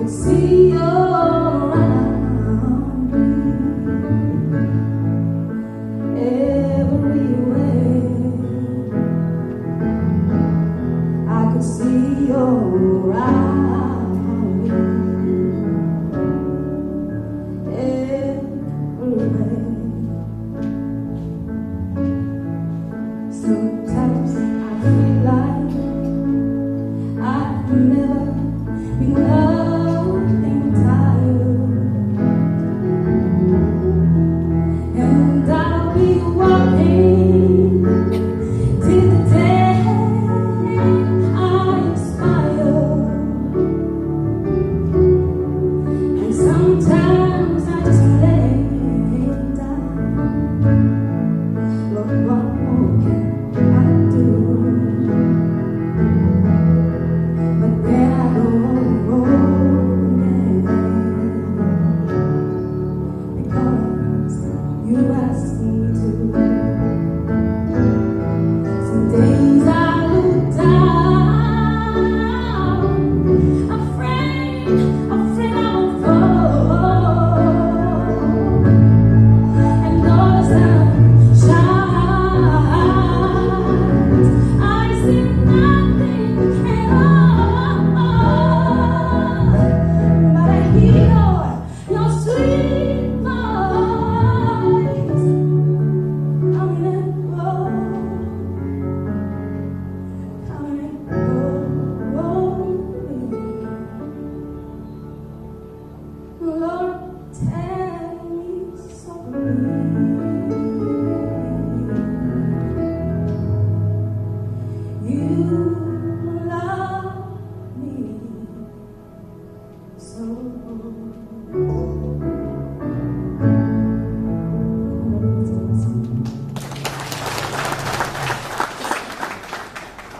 See you around me everywhere. I could see you around me everywhere. Sometimes I feel like I've never been loving tired, and I'll be walking till the day I expire. And sometimes I just lay down. Lord, what more can I do? But then I go again, because you asked me to. Some days I look down, afraid I won't fall, and all the time